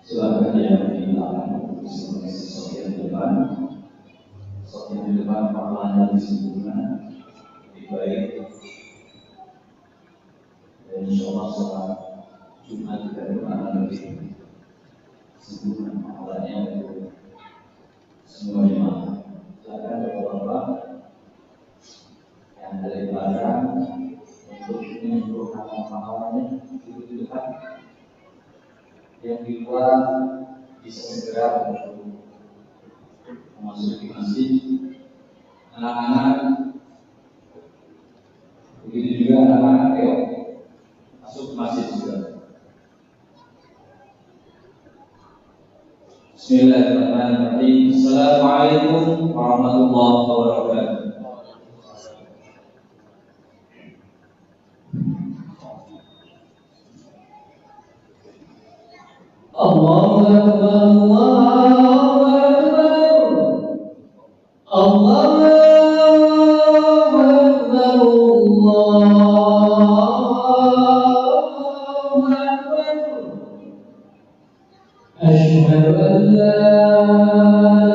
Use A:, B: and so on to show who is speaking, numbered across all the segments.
A: Silakan yang di belakang, sop yang di depan pahalanya disebutkan lebih baik. Dan insyaallah sholat Jumat kita akan lebih disebutkan pahalanya untuk semua jemaah. Silakan bapak-bapak yang ada di belakang untuk mengumpulkan pahalanya di depan. Yang di luar bisa segera untuk memasuki masjid. Anak-anak, begitu juga anak-anak masuk ke masjid juga. Bismillahirrahmanirrahim. Assalamualaikum warahmatullahi wabarakatuh. Allahu Akbar, Allahu Akbar, Allahu Akbar, Allahu Akbar. Asyhadu an la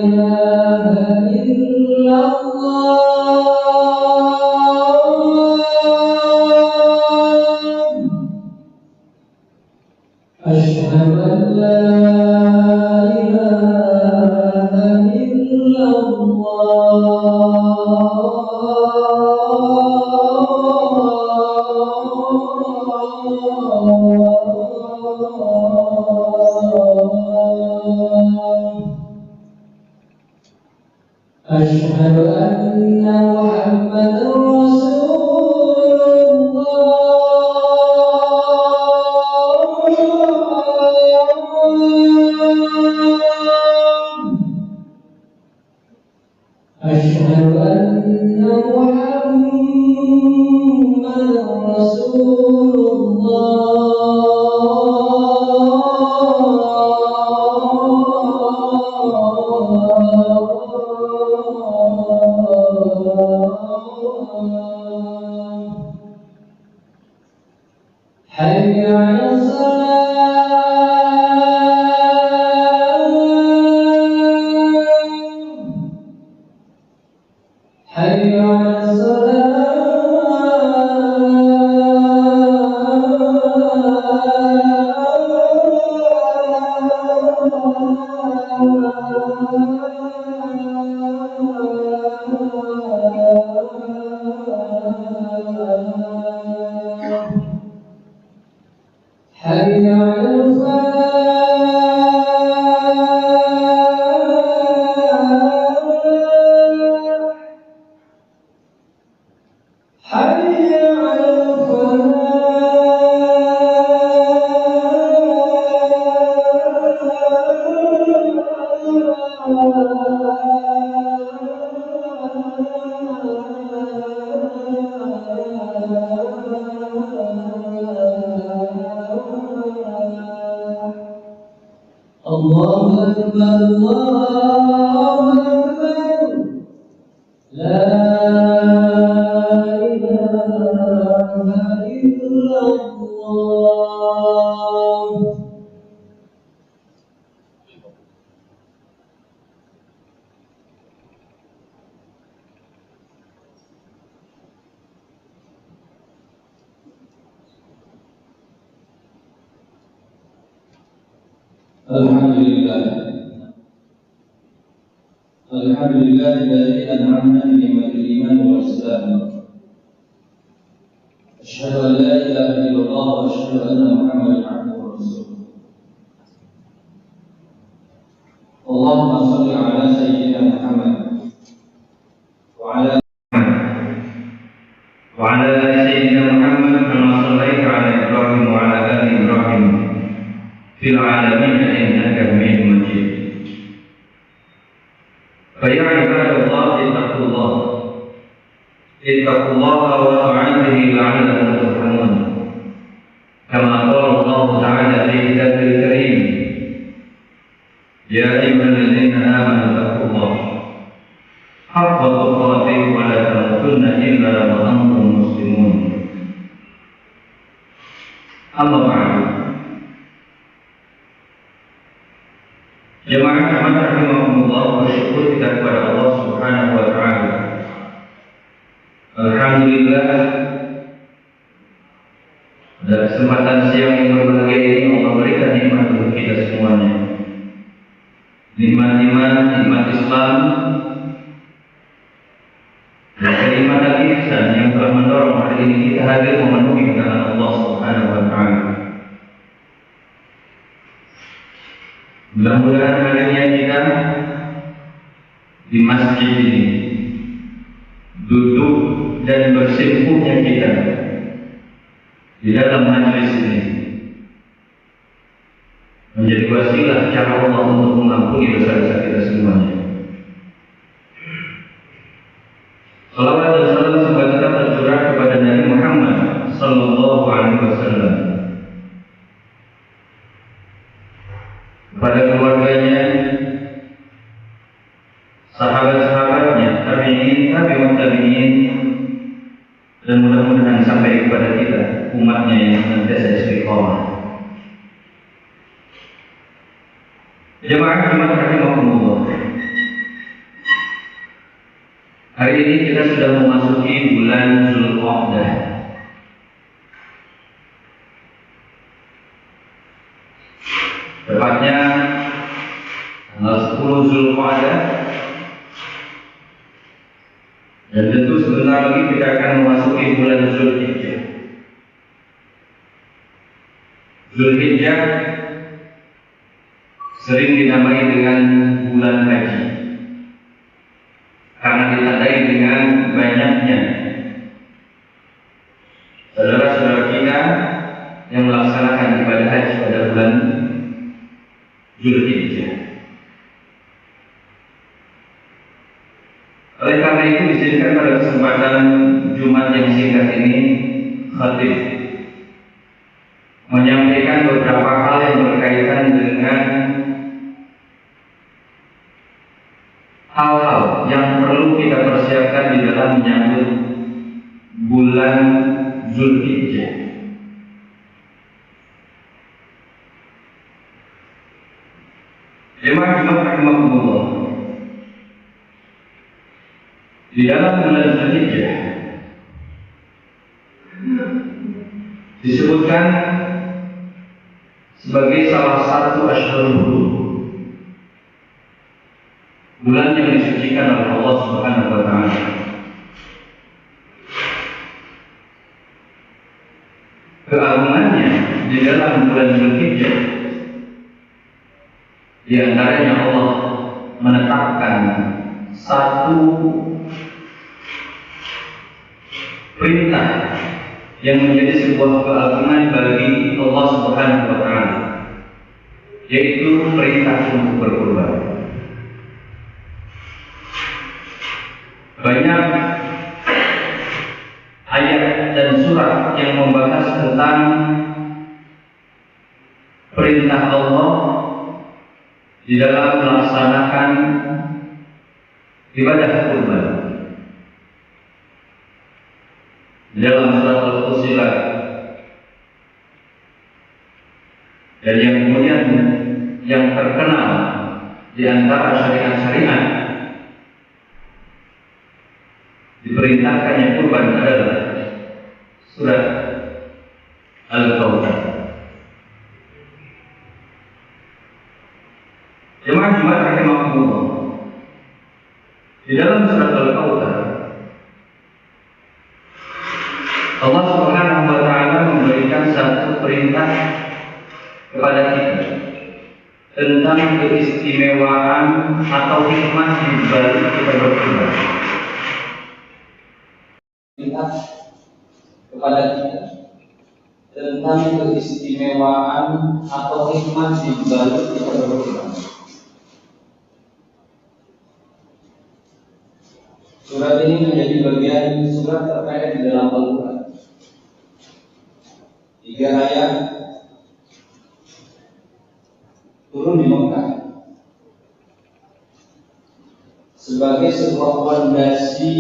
A: ilaha illallah. Asyhadu an la ilaha illallah. Asyhadu anna Muhammadar Asyhadu anna Muhammadar Rasulullah. Hayya 'alas salat. Hayya 'alas Hayya 'alal falah. Hayya 'alal Allahu Akbar, Allahu Akbar. La ilaha illallah. Alhamdulillahilladzi an'amna bi ni'matil iman wal islam. Asyhadu an la ilaha illallah wa asyhadu anna Muhammadan abduhu wa rasuluh. Allahumma shalli ala sayyidina Muhammad wa ala ali sayyidina Muhammad kama shallaita ala Ibrahim wa ala ali Ibrahim fil alamin innaka Hamidum Majid. فيا عباد الله اتقوا الله وطاعته لعلكم ترحمون كما قال الله تعالى في كتابه الكريم يا أيها الذين آمنوا اتقوا الله حق تقاته ولا تموتن إلا وأنتم مسلمون. أما بعد jemaah rahimahumullah, bersyukur kita kepada Allah Subhanahu wa taala. Alhamdulillah, pada kesempatan siang yang berbahagia ini Allah berikan nikmat untuk kita semuanya. Nikmat iman, nikmat Islam, dan kenikmatan ihsan yang telah mendorong hari ini kita hadir memenuhi undangan Allah Subhanahu wa taala. Mudah-mudahan hadirnya kita di masjid ini, duduk dan bersimpuhnya kita di dalam majelis ini menjadi wasilah cara Allah untuk mengampuni dosa-dosa kita semuanya. Salawat dan salam semoga tetap tercurah kepada Nabi Muhammad sallallahu alaihi wasallam, kepada keluarganya, sahabat-sahabatnya, tabi'in, tabi'ut tabi'in, dan mudah-mudahan sampai kepada kita, umatnya yang senantiasa istiqomah. Jemaah rahimahumullah, hari ini kita sudah memasuki bulan Zulqa'dah. Tepatnya tanggal 10 Zulqa'dah. Dan tentu sebentar lagi kita akan memasuki bulan Zulhijjah. Zulhijjah sering dinamai dengan bulan haji karena ditandai dengan banyaknya saudara-saudara kita yang melaksanakan ibadah haji pada bulan Zulhijjah. Oleh karena itu diizinkan pada kesempatan Jumat yang singkat ini, khatib menyampaikan beberapa hal yang berkaitan dengan hal-hal yang perlu kita persiapkan di dalam menyambut bulan Zulhijjah. Jemaah rahimahumullah, di dalam bulan Zulhijjah disebutkan sebagai salah satu Ashhurul Hurum, bulan yang disucikan oleh Allah Subhanahu wa taala. Keagungannya di dalam bulan Zulhijjah, di antaranya Allah menetapkan satu perintah yang menjadi sebuah keagungan bagi Allah Subhanahu wa taala, yaitu perintah untuk berkurban. Banyak ayat dan surat yang membahas tentang perintah Allah di dalam melaksanakan ibadah kurban. Di dalam surat Al-Fussilat, dan yang kemudian yang terkenal di antara syariat-syariat diperintahkannya kurban adalah surat Al-Kautsar. Jemaah rahimahumullah, di dalam surat Al-Kautsar Allah Subhanahu wa taala memberikan satu perintah kepada kita tentang keistimewaan atau hikmah di balik kita berkurban. Perintah kepada kita tentang keistimewaan atau hikmah di balik kita berkurban. Surat ini menjadi bagian surat terkait di dalam Al-Quran. 3 ayat turun di Mekah sebagai sebuah fondasi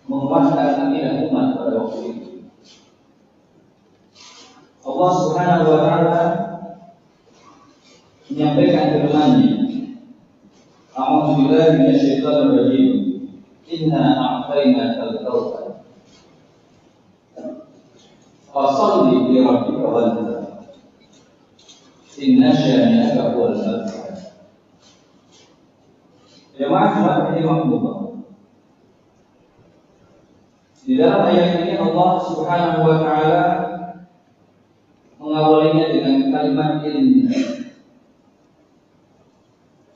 A: menguatkan akidah umat pada waktu itu. Allah Subhanahu wa taala
B: menyampaikan firman-Nya, A'udzubillahi minasyaitonir rajim. Inna a'tainakal kautsar. Fasholli li rabbika wanhar. Inna syani'aka huwal abtar. Jemaah rahimahumullah. Di dalam ayat ini Allah Subhanahu wa taala mengawalinya dengan kalimat inna.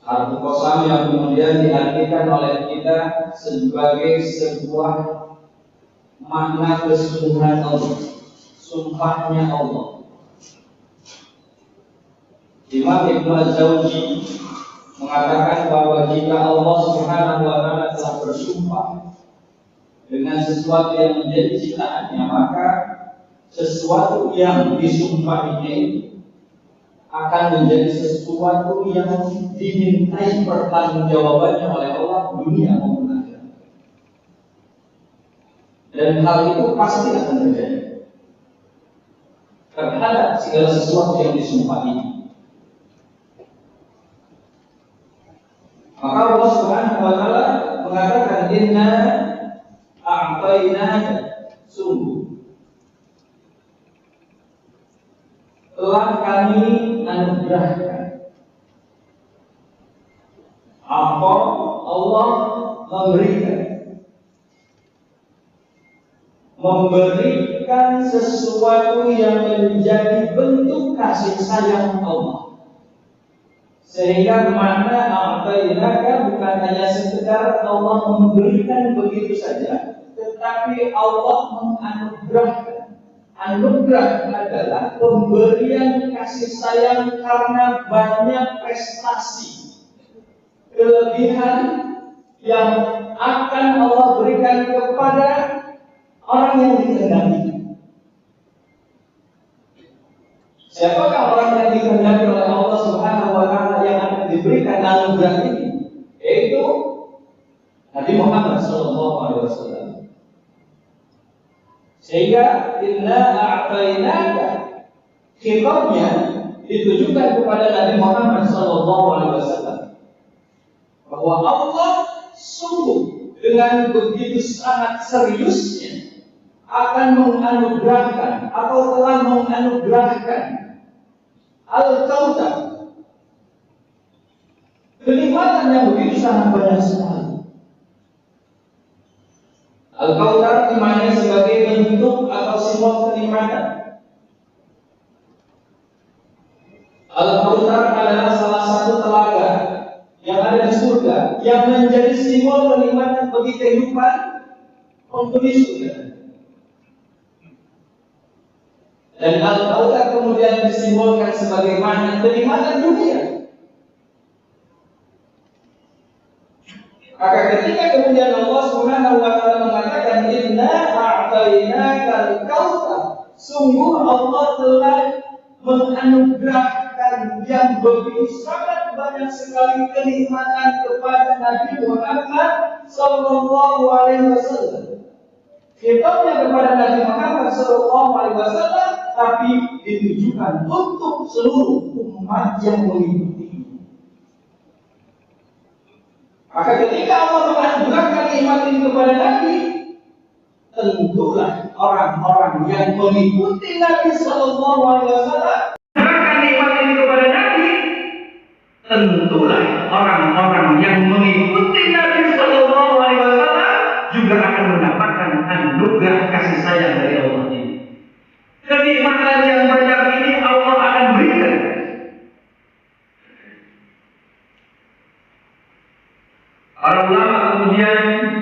B: Arti kosam yang kemudian diartikan oleh kita sebagai sebuah makna kesungguhan Allah, sumpahnya Allah. Imam Ibnu Az-Zawji mengatakan bahwa jika Allah Subhanahu wa taala telah bersumpah dengan sesuatu yang menjadi ciptaannya, maka sesuatu yang disumpahinya akan menjadi sesuatu yang dimintai pertanggungjawabannya oleh Allah dunia maupun akhirat. Dan hal itu pasti akan terjadi terhadap segala sesuatu yang disumpahi. Maka Allah Subhanahu wa taala mengatakan inna a'tainaka, sungguh telah kami anugerahkan. Apa Allah memberikan sesuatu yang menjadi bentuk kasih sayang Allah. Sehingga makna a'tainaka bukan hanya sekedar Allah memberikan begitu saja, tetapi Allah menganugerahkan. Anugerah adalah pemberian kasih sayang karena banyak prestasi, kelebihan yang akan Allah berikan kepada orang yang dikehendaki. Siapakah orang yang dikehendaki oleh Allah Subhanahu wa taala yang akan diberikan anugerah ini? Yaitu Nabi Muhammad SAW. Sehingga inna a'tainaka, khitabnya ditujukan kepada Nabi Muhammad SAW, bahwa Allah sungguh dengan begitu sangat seriusnya akan menganugerahkan atau telah menganugerahkan Al-Kautsar, kenikmatan yang begitu sangat banyak sekali. Al-Kautsar dimaknai sebagai bentuk atau simbol kenikmatan. Al-Kautsar adalah salah satu telaga yang ada di surga yang menjadi simbol kenikmatan bagi kehidupan penghuni surga. Dan Al-Kautsar kemudian disimbolkan sebagai makna kenikmatan dunia. Maka ketika kemudian Allah Subhanahu wa taala mengatakan inna a'tainakal kautsar, sungguh Allah telah menganugerahkan yang begitu sangat banyak sekali kenikmatan kepada Nabi Muhammad sallallahu alaihi wasallam. Khitabnya kepada Nabi Muhammad sallallahu alaihi wasallam, tapi ditujukan untuk seluruh umat yang mengikuti. Maka ketika Allah menganugerahkan nikmat ini kepada Nabi, tentulah orang-orang yang mengikuti Nabi Sallallahu Alaihi Wasallam. Menganugerahkan nikmat ini kepada Nabi, tentulah orang-orang yang mengikuti Nabi Sallallahu Alaihi Wasallam juga akan mendapatkan anugerah kasih sayang dari Allah ini. Kenikmatan yang banyak ini Allah akan berikan. Para ulama kemudian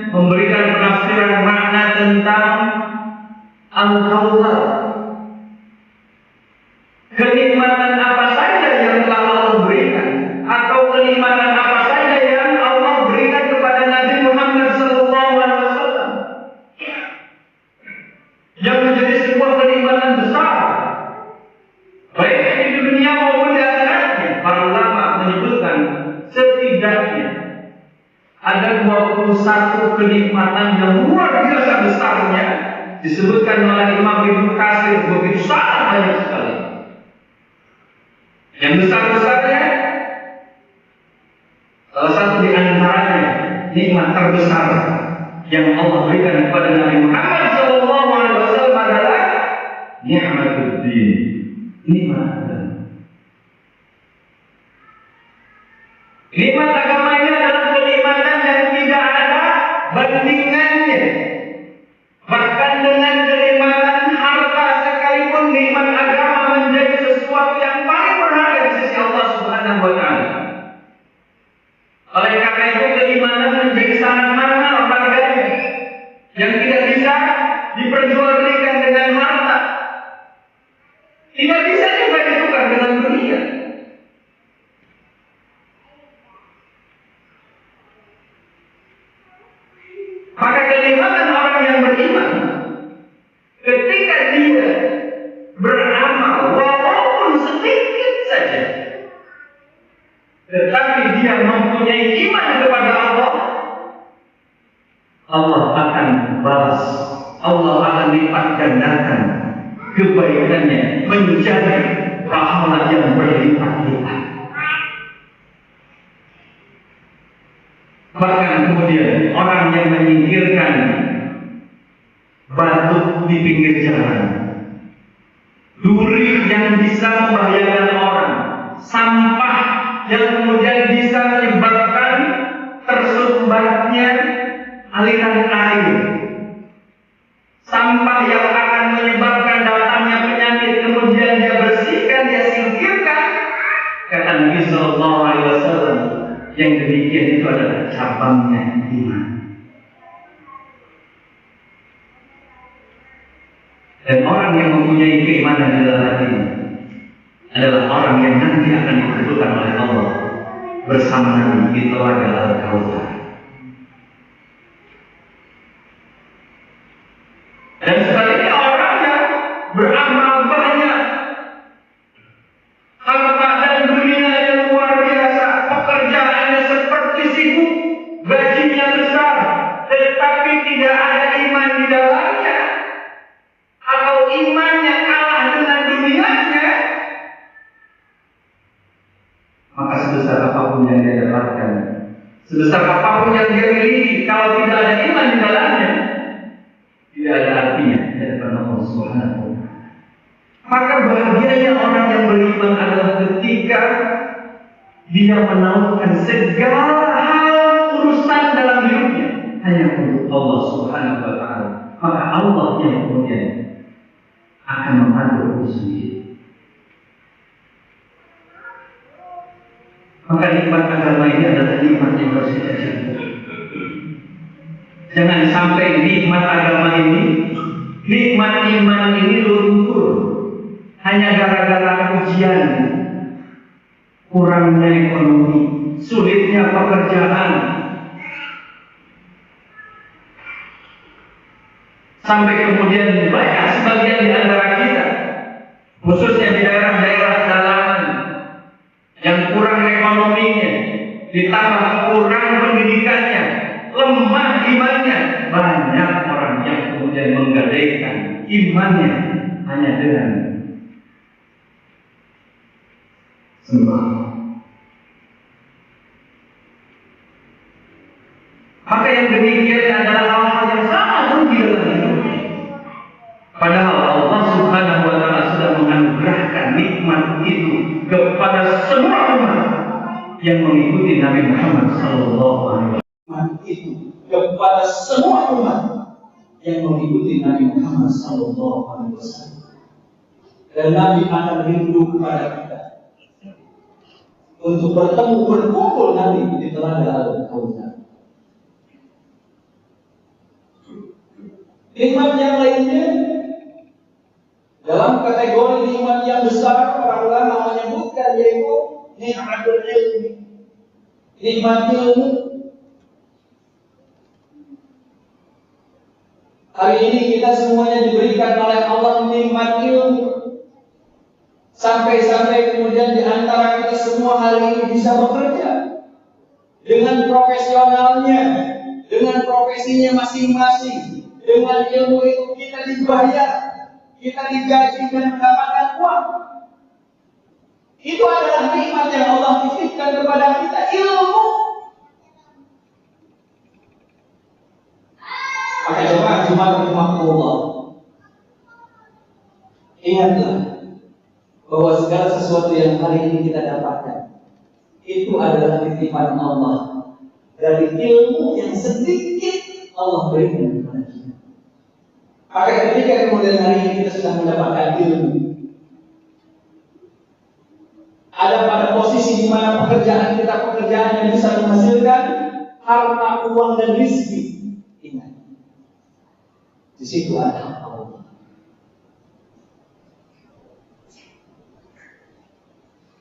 B: memberikan penafsiran makna tentang Al-Kautsar. Kenikmatan apa saja yang telah Allah berikan, atau kenikmatan apa saja yang Allah berikan kepada Nabi Muhammad SAW, yang menjadi sebuah kenikmatan besar, baik di dunia maupun di akhiratnya. Para ulama menyebutkan setidaknya ada 21 kenikmatan yang luar biasa besarnya, disebutkan oleh Imam Ibnu Katsir begitu sangat banyak sekali. Yang besar-besarnya nikmat terbesar yang Allah berikan kepada Nabi Muhammad SAW adalah nikmatuddin, nikmat agama. Nikmat agama ini adalah kenikmatan yang tidak ada bandingannya. Bahkan dengan kenikmatan harta sekalipun, nikmat agama menjadi sesuatu yang paling berharga di sisi Allah Subhanahu wa Ta'ala. Oleh karena itu kenikmatan menjadi sangat mahal harganya, yang tidak bisa diperjualbelikan dengan harta, tidak bisa juga ditukar dengan dunia. Maka kenikmatan orang yang beriman ketika dia beramal walaupun sedikit saja, tetapi dia mempunyai iman kepada Allah, Allah akan balas, Allah akan lipat gandakan kebaikannya menjadi pahala yang berlipat-lipat. Bahkan kemudian orang yang menyingkirkan batu di pinggir jalan, duri yang bisa membahayakan orang, sampah yang kemudian bisa menyebabkan tersumbatnya aliran air, sampah yang akan menyebabkan datangnya penyakit, kemudian dia bersihkan, dia singkirkan. Kata Nabi Sallallahu Alaihi Wasallam, yang demikian itu adalah cabangnya iman. Dan orang yang mempunyai keimanan di dalam hatinya adalah orang yang nanti akan dikumpulkan oleh Allah bersama Nabi di Telaga Al-Kautsar. Dan sebaliknya orang yang beramal banyak, harta dan dunia yang luar biasa, pekerjaannya seperti sibuk, gajinya besar, tetapi tidak ada iman di dalamnya, atau imannya kalah dengan dunianya, maka sebesar apapun yang dia dapatkan, sebesar apapun yang dia miliki, kalau tidak ada iman di dalamnya, tidak ada artinya di hadapan Allah Subhanahu wa Ta'ala. Maka bahagianya orang yang beriman adalah ketika dia menautkan segala hal urusan dalam hidupnya hanya untuk Allah Subhanahu wa Ta'ala. Maka Allah yang kemudian akan mengatur urusan dia. Maka nikmat agama ini adalah nikmat yang harus kita jaga. Jangan sampai nikmat agama ini, nikmat iman ini luntur hanya gara-gara ujian, kurangnya ekonomi, sulitnya pekerjaan, sampai kemudian banyak sebagian di antara kita, khususnya di daerah-daerah pedalaman, yang kurang ekonominya, ditambah kurang pendidikannya, lemah imannya, banyak orang yang kemudian menggadaikan imannya hanya dengan sembah. Maka yang demikian adalah hal-hal yang sangat rugi dalam hidup. Padahal Allah Subhanahu wa Ta'ala sudah menganugerahkan nikmat itu kepada semua umat yang mengikuti Nabi Muhammad Sallallahu Alaihi Wasallam. Itu kepada semua umat yang mengikuti Nabi Muhammad Sallallahu Alaihi Wasallam. Dan Nabi akan rindu kepada kita untuk berkumpul nanti di Telaga Al-Kautsar. Nikmat yang lainnya dalam kategori nikmat yang besar, para ulama menyebutkan yaitu nikmatul ilmi, nikmat ilmu. Hari ini kita semuanya diberikan oleh Allah nikmat ilmu, sampai-sampai kemudian di antara kita semua hari ini bisa bekerja dengan profesionalnya, dengan profesinya masing-masing. Dengan ilmu itu kita dibayar, kita digaji dan mendapatkan uang. Itu adalah nikmat yang Allah titipkan kepada kita, ilmu. jemaah rahimahullah, ingatlah bahwa segala sesuatu yang hari ini kita dapatkan itu adalah titipan Allah dari ilmu yang sedikit Allah berikan kepada kita. Maka ketika kemudian hari ini kita sudah mendapatkan ilmu, ada pada posisi di mana pekerjaan kita pekerjaan yang bisa menghasilkan harta, uang dan rezeki. Ingat, di situ ada Allah.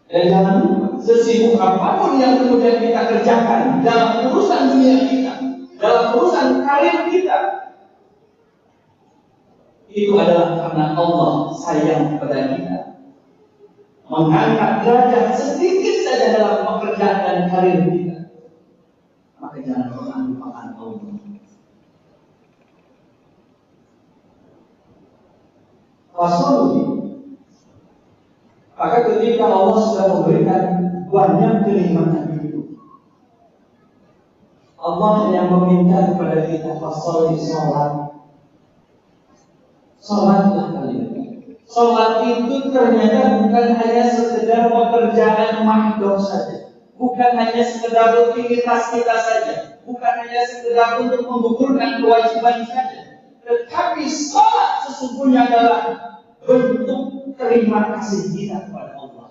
B: Dan jangan lupa, sesibuk apapun yang kemudian kita kerjakan dalam urusan dunia kita, dalam urusan karir kita, itu adalah karena Allah sayang kepada kita, mengangkat derajat sedikit saja dalam pekerjaan dan karir kita. Maka jangan pernah lupakan Allah. Rasulullah, maka ketika Allah sudah memberikan banyak kenikmatan hidup, Allah yang meminta kepada kita fasoli sholat. Sholatlah kalian. Sholat itu ternyata bukan hanya sekedar pekerjaan mahdoh saja, bukan hanya sekedar rutinitas kita saja, bukan hanya sekedar untuk menggugurkan kewajiban saja, tetapi sholat sesungguhnya adalah bentuk terima kasih kita kepada Allah,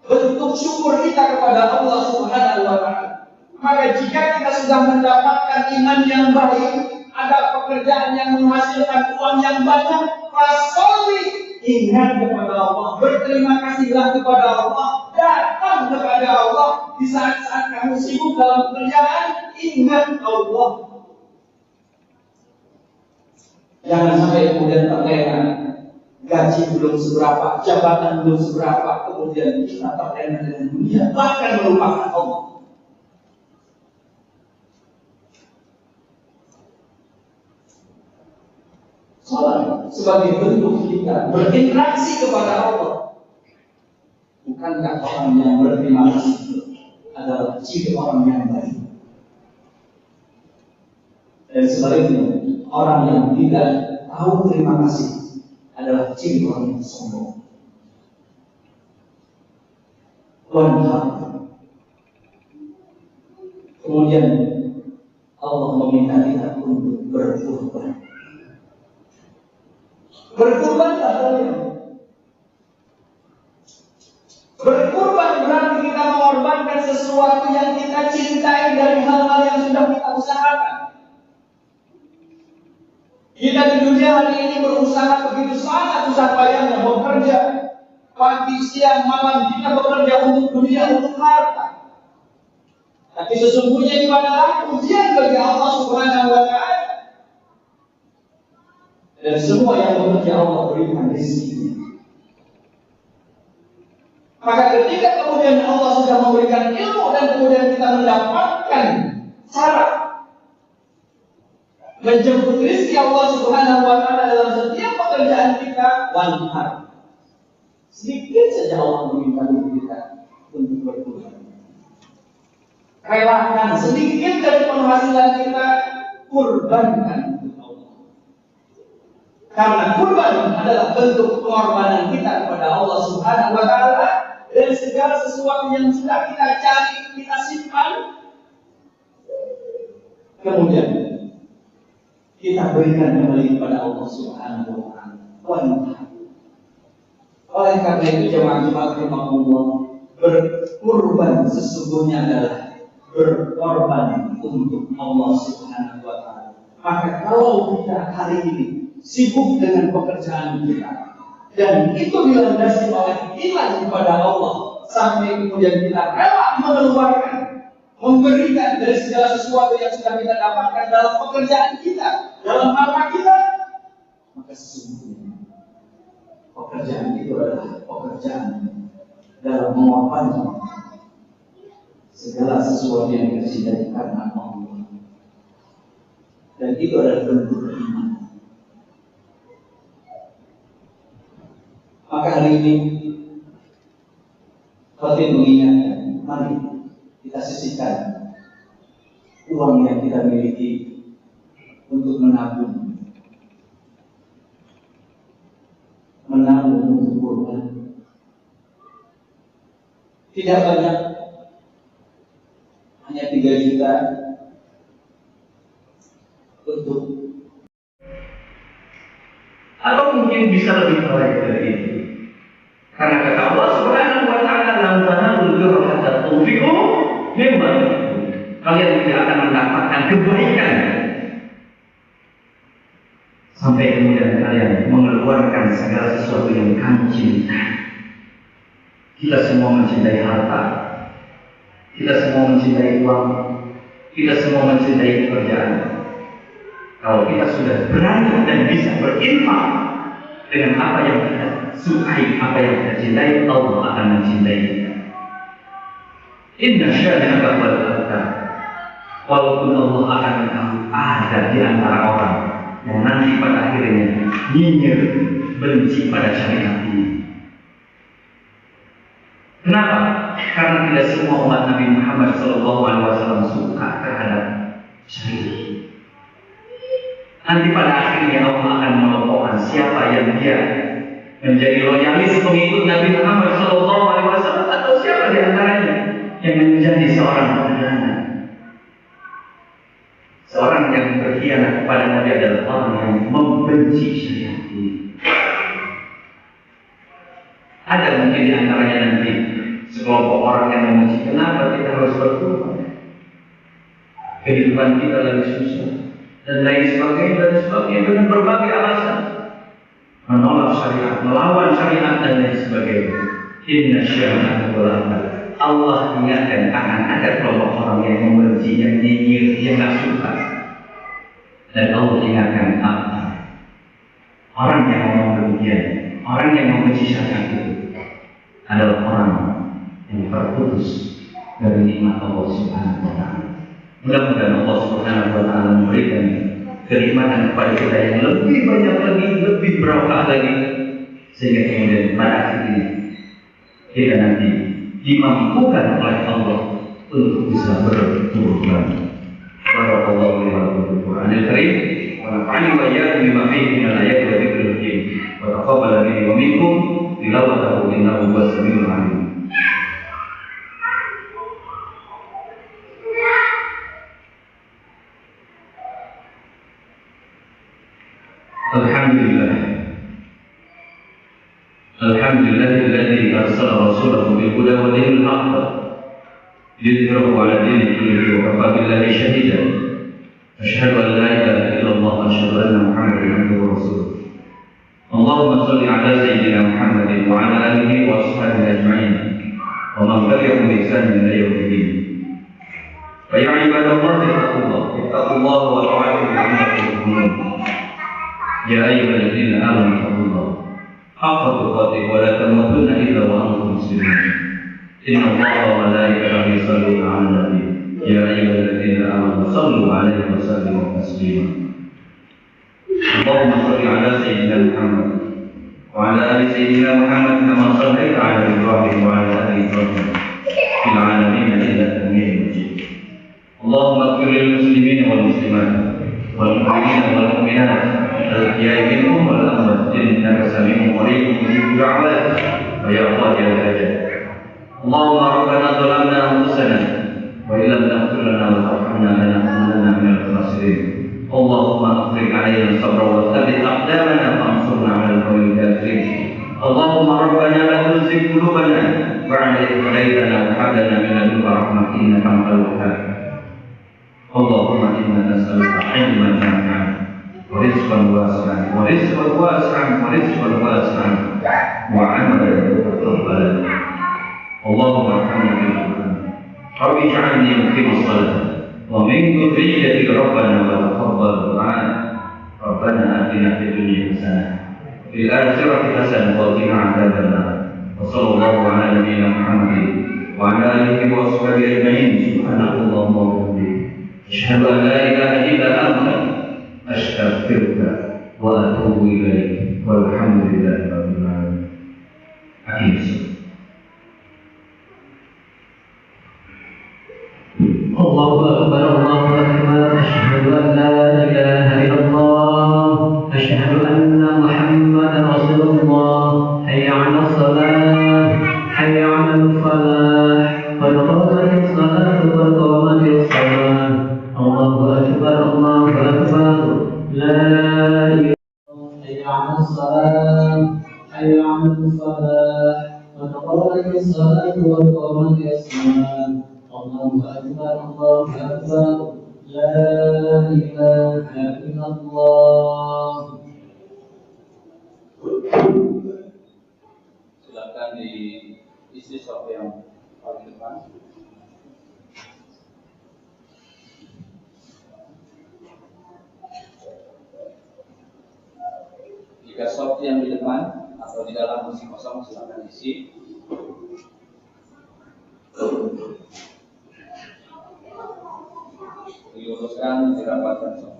B: bentuk syukur kita kepada Allah Subhanahu wa Ta'ala. Maka jika kita sudah mendapatkan iman yang baik, ada pekerjaan yang menghasilkan uang yang banyak, fasoli, ingat kepada Allah, berterima kasihlah kepada Allah, datang kepada Allah di saat-saat kamu sibuk dalam pekerjaan, ingat Allah. Jangan sampai kemudian terlena, gaji belum seberapa, jabatan belum seberapa, kemudian kita terlena dengan dunia, bahkan melupakan Allah. Salat sebagai bentuk kita berinteraksi kepada Allah. Bukankah orang yang berterima kasih adalah ciri orang yang baik? Dan sebaliknya, orang yang tidak tahu terima kasih adalah ciri orang yang sombong. Kemudian Allah meminta kita untuk berkorban. Berkorbanlah kalian. Berkorban berarti kita mengorbankan sesuatu yang kita cintai dari hal-hal yang sudah kita usahakan. Kita di dunia hari ini berusaha begitu sangat susah payahnya bekerja pagi, siang, malam, kita bekerja untuk dunia, untuk harta. Tapi sesungguhnya itu adalah ujian bagi Allah Subhanahu wa Ta'ala. Dan semua yang bekerja Allah berikan rezekinya. Maka ketika kemudian Allah sudah memberikan ilmu dan kemudian kita mendapatkan cara menjemput rezeki Allah Subhanahu wa Ta'ala dalam setiap pekerjaan kita, wanhar. Sedikit saja Allah meminta kita untuk berkorban. Relakan sedikit dari penghasilan kita, kurbankan untuk Allah. Karena kurban adalah bentuk pengorbanan kita kepada Allah Subhanahu wa Ta'ala, dan segala sesuatu yang sudah kita cari, kita simpan, kemudian kita berikan kembali kepada Allah Subhanahu wa Ta'ala. Oleh karena itu jemaah-jemaah rahimahullah, berkorban sesungguhnya adalah berkorban untuk Allah Subhanahu wa Ta'ala. Maka kalau kita hari ini sibuk dengan pekerjaan kita dan itu dilandasi oleh iman kepada Allah, sampai kemudian kita rela mengeluarkan, memberikan dari segala sesuatu yang sudah kita dapatkan dalam pekerjaan kita, dalam harta kita, maka sesungguhnya pekerjaan itu adalah pekerjaan dalam mengorbankan segala sesuatu yang kita cintai karena Allah. Dan itu adalah bentuk iman. Maka hari ini Khatib mengingatkan, mari kita sisihkan uang yang kita miliki untuk menabung menanggung untuk kurban. Tidak banyak, hanya 3 juta untuk, atau mungkin bisa lebih baik dari itu. Karena kata Allah Subhanahu wa taala, "Lam tanalul birra hatta tunfiqu mimma tuhibbun." Kalian tidak akan mendapatkan kebaikan sampai kemudian kalian mengeluarkan segala sesuatu yang kamu cintai. Kita semua mencintai harta, kita semua mencintai uang, kita semua mencintai pekerjaan. Kalau kita sudah berani dan bisa berinfak dengan apa yang kita sukai, apa yang kita cintai, Allah akan mencintai kita. Inna syani'aka huwal abtar. Walaupun Allah akan mengetahui ada di antara orang yang nanti pada akhirnya nyinyir, benci pada syariat ini. Kenapa? Karena tidak semua umat Nabi Muhammad SAW suka terhadap syariat. Nanti pada akhirnya Allah akan melompokkan siapa yang dia menjadi loyalis pengikut Nabi Muhammad SAW, atau siapa di antaranya yang menjadi seorang pengkhianat. Seorang yang berkhianat kepada Nabi adalah orang yang membenci syariat ini. Ada mungkin di antaranya nanti sekelompok orang yang membenci. Kenapa kita harus berkorban? Kehidupan kita lagi susah dan lain sebagainya dengan berbagai alasan. Menolak syariat, melawan syariat dan lain sebagainya. Inna syani'aka huwal abtar. Allah ingatkan akan ada kelompok orang yang membenci, yang nyinyir, yang tidak suka. Dan Allah ingatkan apa? Orang yang ngomong demikian, orang yang membenci syariat itu adalah orang yang terputus dari nikmat Allah Subhanahu wa taala. Mudah-mudahan Allah Subhanahu wa taala memberikan kenikmatan kepada kita yang lebih banyak lagi, lebih berkah lagi, sehingga kemudian pada akhirnya kita nanti dimampukan oleh Allah untuk bisa berkurban. Barakallahu li wa lakum fil Qur'anil Karim wa nafa'ani wa iyyakum bima fihi min al-ayati wa dzikril hakim wa taqabbal minni wa minkum tilawatahu innahu huwas samiul 'alim. Alhamdulillah. Alhamdulillahilladzi arsala rasulahu bil huda wa dinil haqq liyudhhirahu 'ala dini kullihi wa kafa billahi shahida. Asyhadu an la ilaha illallah wa asyhadu anna Muhammadan 'abduhu wa rasuluh. Allahumma shalli 'ala sayyidina Muhammadin wa 'ala alihi wa ashabihi ajma'in wa man tabi'ahum bi ihsan ila yaumil din. Fa ya ibadallahi ittaqullaha wa ta'atuhu bi'amrihi. Ya ayyuhalladzina amanu taqullaha haqqa tuqatih wa la tamutunna illa wa antum muslimun. Inna Allaha wa malaikatahu yusholluna 'alan nabi. Ya ayyuhalladzina amanu shallu 'alaihi wa sallimu taslima. Allahumma shalli 'ala sayyidina Muhammad wa 'ala ali sayyidina Muhammad kama shallaita 'ala Ibrahim wa 'ala ali Ibrahim fil 'alamin innaka Hamidum Majid. Allahumma ighfir lil muslimina wal muslimat wal mu'minina wal mu'minat al-ahya'i minhum wal amwat innaka sami'un qaribun mujibud da'wat wa ya qadiyal hajat. Allahumma rabbana zalamna anfusana wa illam taghfir lana wa tarhamna lanakunanna minal khasirin. Allahumma afrigh 'alaina sabra wa thabbit aqdamana wansurna 'alal qawmil kafirin. Allahumma rabbana la tuzigh qulubana ba'da idh hadaytana wa hab lana min ladunka rahmah innaka antal wahhab. Allahumma inna nas'aluka 'ilman nafi'an wa rizqan wasi'an wa 'amalan mutaqabbalan. Allahumma arhamna bil Qur'an. Rabbi ij'alni muqimas shalah wa min dhurriyyati rabbana wa taqabbal du'a. Rabbana atina fid dunya hasanah wa fil akhirati hasanah wa qina 'adzabannar. Wa sallallahu 'ala nabiyyina Muhammadin wa 'ala alihi wa sahbihi ajma'in. Subhanallahumma wa bihamdihi asyhadu an la ilaha illa anta astaghfiruka wa atubu ilaik. Walhamdulillahi rabbil alamin. Amin. Allahu akbar, Allahu akbar. Asyhadu an la ilaha illallah, asyhadu anna Muhammadan rasulullah. وقامت الصلاة وقامت الصلاة الله أكبر الله أكبر لا إله إلا الله. Silakan diisi sop yang paling depan. Jika sop yang di depan atau di dalam masih kosong, silakan isi. Diluruskan, dirapatkan sop.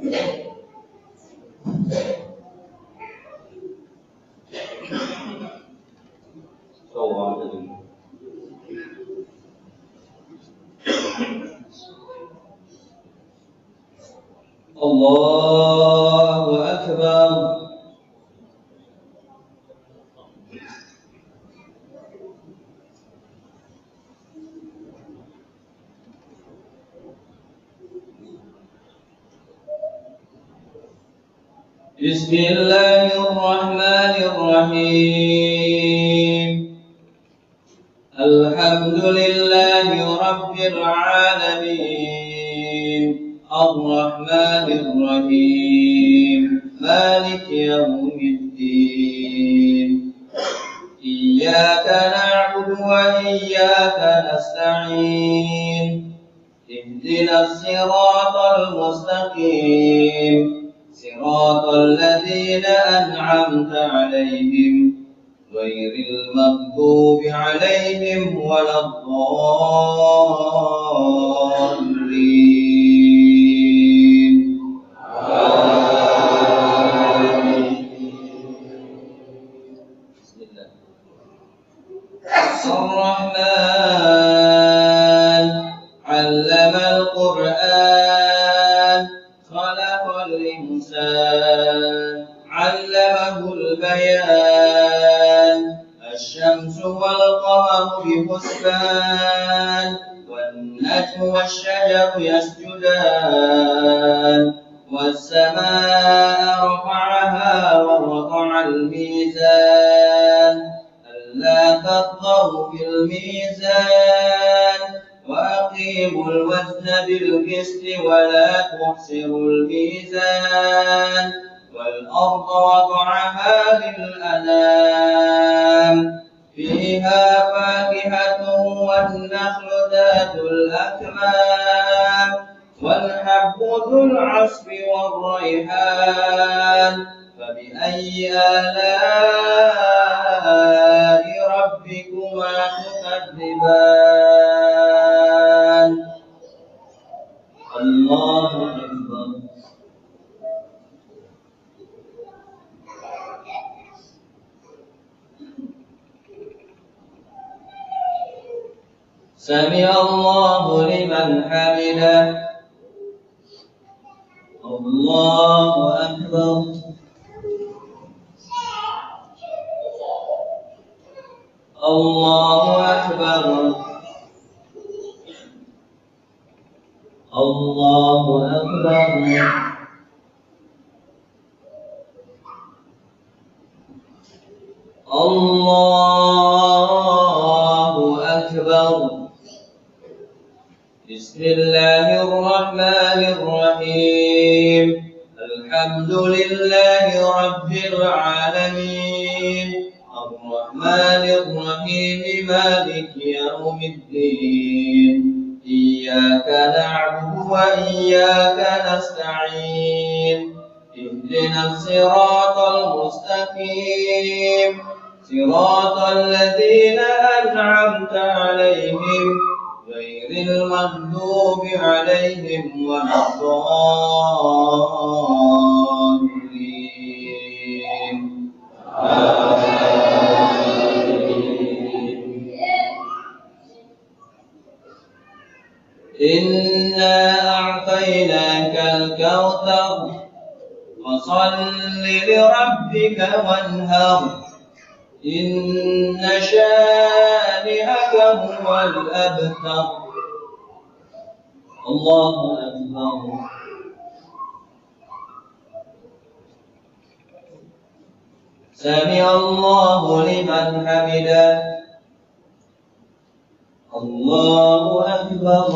B: Allahu Akbar. Bismillahirrahmanirrahim. Alhamdulillahi Rabbil Alamin Ar-Rahmanir-Rahim Maliki Yawmiddin Iyyaka na'budu wa iyyaka nasta'in Ihdinas siratal mustaqim Siratal ladzina an'amta 'alaihim ghairil maghdubi 'alaihim waladdallin. Bismillah. Ar-Rahman 'allamal Qur'an khalaqal insan 'allamahul bayan الشمس والقمر بحسبان والنجم والشجر يسجدان والسماء رفعها ووضع الميزان ألا تطغوا في الميزان وأقيموا الوزن بالقسط ولا تخسروا الميزان والأرض وضعها للأنام فيها فاكهة والنخل ذات الأكمام والحب ذو العصف والريحان فبأي آلاء ربكما تكذبان. الله أكبر. سمع الله لمن حمده. الله أكبر. الله أكبر. الله أكبر. الله أكبر. بسم الله الرحمن الرحيم الحمد لله رب العالمين الرحمن الرحيم مالك يوم الدين إياك نعبد وإياك نستعين اهدنا الصراط المستقيم صراط الذين أنعمت عليهم غير المغضوب عليهم ولا الضالين. إنا أعطيناك الكوثر فصل لربك وانهر إن شانئك هو الأبتر. الله أكبر. سمع الله لمن حمده. الله أكبر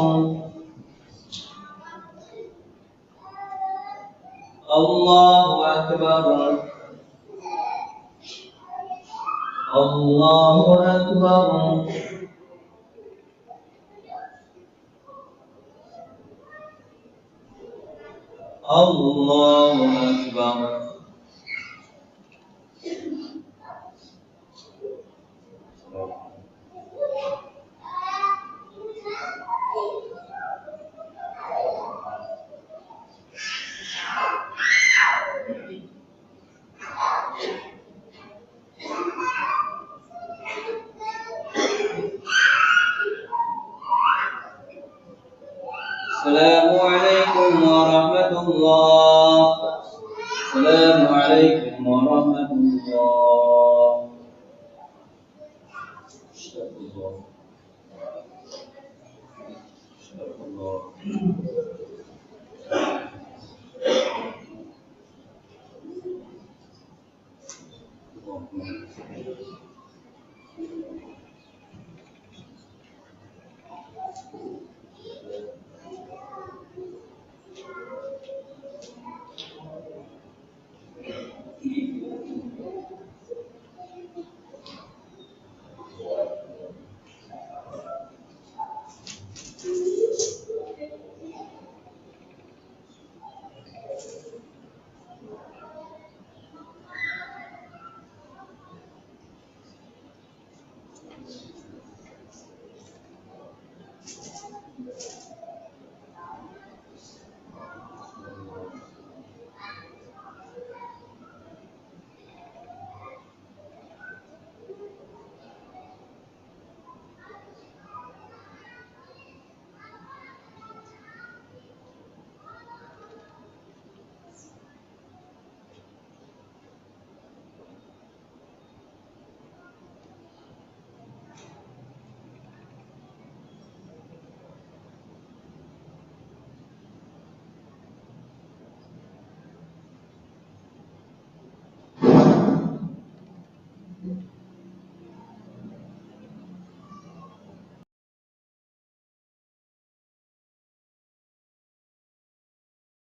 B: الله أكبر الله أكبر الله أكبر السلام عليكم ورحمة الله السلام عليكم ورحمة الله استغفر الله